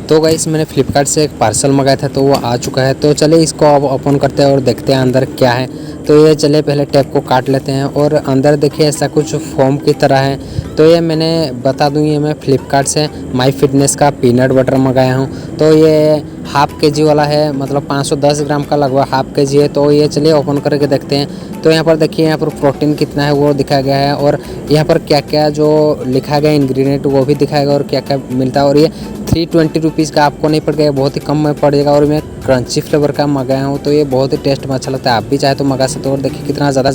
तो गाइस मैंने फ्लिपकार्ट से एक पार्सल मंगाया था तो वो आ चुका है। तो चलिए इसको अब ओपन करते हैं और देखते हैं अंदर क्या है। तो ये चलिए पहले टेप को काट लेते हैं और अंदर देखिए ऐसा कुछ फोम की तरह है। तो ये मैंने बता दूं, ये मैं फ्लिपकार्ट से माई फिटनेस का पीनट बटर मंगाया हूँ। तो ये हाफ़ केजी वाला है, मतलब 510 ग्राम का लगभग हाफ़ केजी है। तो ये चलिए ओपन करके देखते हैं। तो यहाँ पर देखिए, यहाँ पर प्रोटीन कितना है वो दिखाया गया है और यहाँ पर क्या क्या जो लिखा गया इंग्रेडिएंट वो भी दिखाएगा और क्या क्या मिलता है। और ये 320 रुपीज़ का आपको नहीं पड़ गया, बहुत ही कम में पड़ जाएगा। और मैं क्रंची फ्लेवर का मंगाया हूँ तो ये बहुत ही टेस्ट में अच्छा लगता है। आप भी चाहे तो मंगा सकते हो। और देखिए कितना ज़्यादा